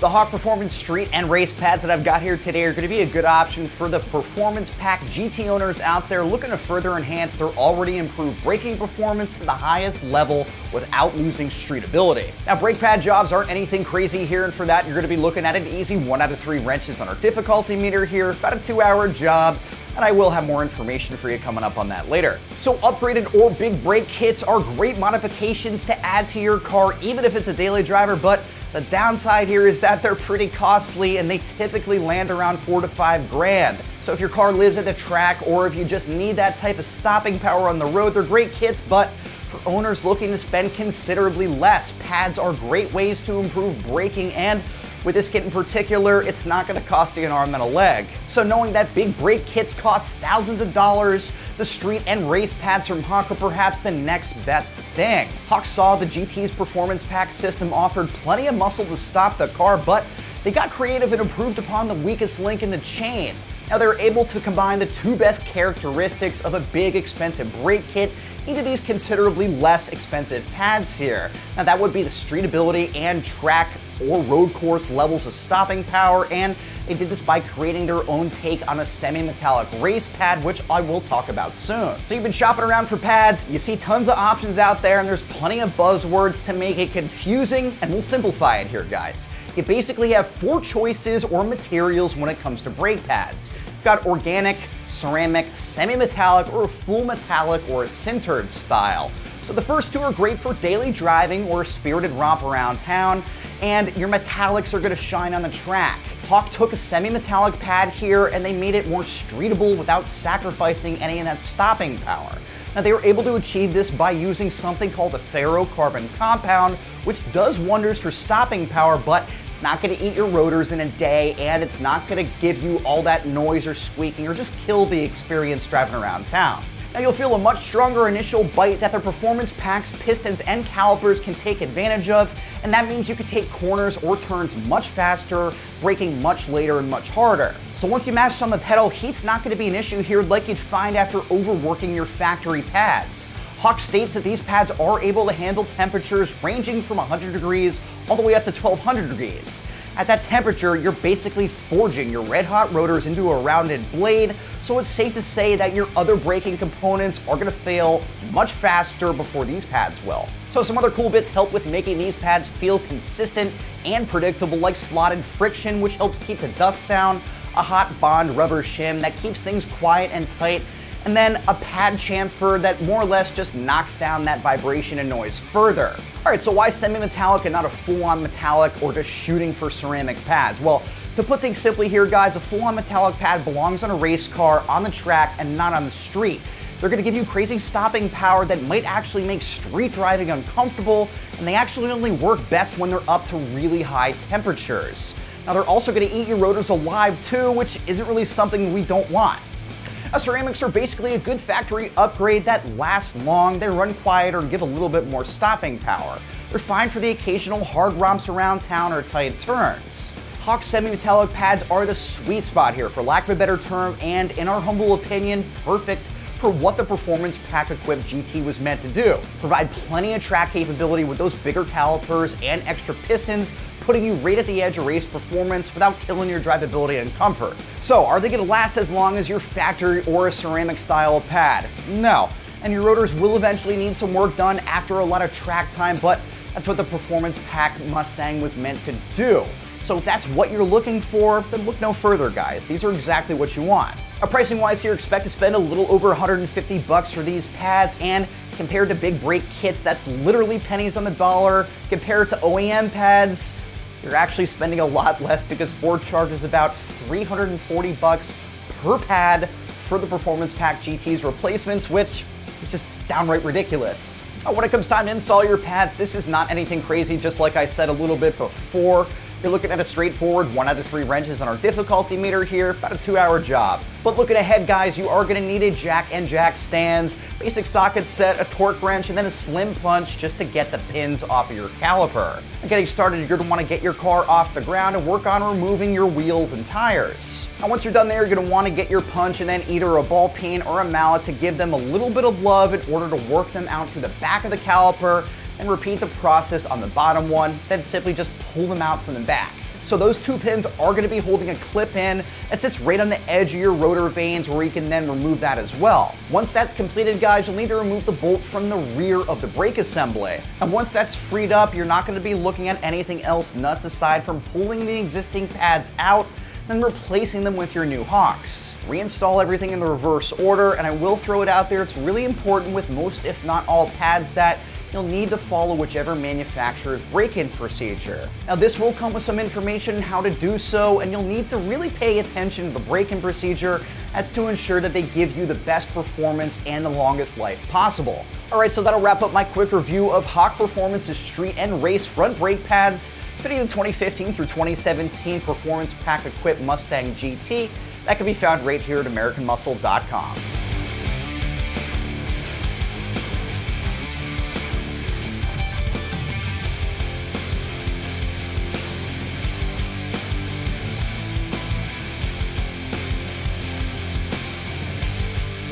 The Hawk Performance Street and Race Pads that I've got here today are going to be a good option for the Performance Pack GT owners out there looking to further enhance their already improved braking performance to the highest level without losing streetability. Now, brake pad jobs aren't anything crazy here, and for that, you're going to be looking at an easy 1 out of 3 wrenches on our difficulty meter here, about a 2-hour job. And I will have more information for you coming up on that later. So upgraded or big brake kits are great modifications to add to your car, even if it's a daily driver, but the downside here is that they're pretty costly and they typically land around $4 to $5 grand. So if your car lives at the track or if you just need that type of stopping power on the road, they're great kits, but for owners looking to spend considerably less, pads are great ways to improve braking, and with this kit in particular, it's not going to cost you an arm and a leg. So knowing that big brake kits cost thousands of dollars, the street and race pads from Hawk are perhaps the next best thing. Hawk saw the GT's Performance Pack system offered plenty of muscle to stop the car, but they got creative and improved upon the weakest link in the chain. Now they're able to combine the two best characteristics of a big expensive brake kit into these considerably less expensive pads here. Now that would be the streetability and track or road course levels of stopping power, and they did this by creating their own take on a semi-metallic race pad, which I will talk about soon. So you've been shopping around for pads, you see tons of options out there, and there's plenty of buzzwords to make it confusing, and we'll simplify it here, guys. You basically have 4 choices or materials when it comes to brake pads. You've got organic, ceramic, semi-metallic, or a full metallic or a sintered style. So the first 2 are great for daily driving or a spirited romp around town, and your metallics are going to shine on the track. Hawk took a semi-metallic pad here and they made it more streetable without sacrificing any of that stopping power. Now they were able to achieve this by using something called a thero-carbon compound, which does wonders for stopping power, but it's not going to eat your rotors in a day, and it's not going to give you all that noise or squeaking or just kill the experience driving around town. Now you'll feel a much stronger initial bite that the Performance Pack's pistons and calipers can take advantage of, and that means you can take corners or turns much faster, braking much later and much harder. So once you master on the pedal, heat's not going to be an issue here like you'd find after overworking your factory pads. Hawk states that these pads are able to handle temperatures ranging from 100 degrees all the way up to 1200 degrees. At that temperature, you're basically forging your red-hot rotors into a rounded blade, so it's safe to say that your other braking components are going to fail much faster before these pads will. So some other cool bits help with making these pads feel consistent and predictable, like slotted friction, which helps keep the dust down, a hot bond rubber shim that keeps things quiet and tight, and then a pad chamfer that more or less just knocks down that vibration and noise further. Alright, so why semi-metallic and not a full-on metallic or just shooting for ceramic pads? Well, to put things simply here, guys, a full-on metallic pad belongs on a race car, on the track, and not on the street. They're going to give you crazy stopping power that might actually make street driving uncomfortable, and they actually only work best when they're up to really high temperatures. Now, they're also going to eat your rotors alive too, which isn't really something we don't want. Ceramics are basically a good factory upgrade that lasts long, they run quieter and give a little bit more stopping power. They're fine for the occasional hard romps around town or tight turns. Hawk semi-metallic pads are the sweet spot here, for lack of a better term, and in our humble opinion, perfect for what the Performance Pack equipped GT was meant to do. Provide plenty of track capability with those bigger calipers and extra pistons, putting you right at the edge of race performance without killing your drivability and comfort. So, are they going to last as long as your factory or a ceramic style pad? No, and your rotors will eventually need some work done after a lot of track time, but that's what the Performance Pack Mustang was meant to do. So if that's what you're looking for, then look no further, guys. These are exactly what you want. Pricing wise here, expect to spend a little over 150 bucks for these pads, and compared to big brake kits, that's literally pennies on the dollar. Compared to OEM pads, you're actually spending a lot less because Ford charges about 340 bucks per pad for the Performance Pack GT's replacements, which is just downright ridiculous. When it comes time to install your pads, this is not anything crazy, just like I said a little bit before. You're looking at a straightforward 1 out of 3 wrenches on our difficulty meter here, about a 2-hour job. But looking ahead, guys, you are going to need a jack and jack stands, basic socket set, a torque wrench, and then a slim punch just to get the pins off of your caliper. And getting started, you're going to want to get your car off the ground and work on removing your wheels and tires. Now once you're done there, you're going to want to get your punch and then either a ball peen or a mallet to give them a little bit of love in order to work them out to the back of the caliper, and repeat the process on the bottom one, then simply just pull them out from the back. So those two pins are going to be holding a clip in that sits right on the edge of your rotor vanes, where you can then remove that as well. Once that's completed, guys, you'll need to remove the bolt from the rear of the brake assembly. And once that's freed up, you're not going to be looking at anything else nuts aside from pulling the existing pads out and replacing them with your new Hawks. Reinstall everything in the reverse order, and I will throw it out there, it's really important with most, if not all, pads that you'll need to follow whichever manufacturer's break-in procedure. Now, this will come with some information on how to do so, and you'll need to really pay attention to the break-in procedure. That's to ensure that they give you the best performance and the longest life possible. Alright, so that'll wrap up my quick review of Hawk Performance's street and race front brake pads fitting the 2015 through 2017 Performance Pack equipped Mustang GT. That can be found right here at AmericanMuscle.com.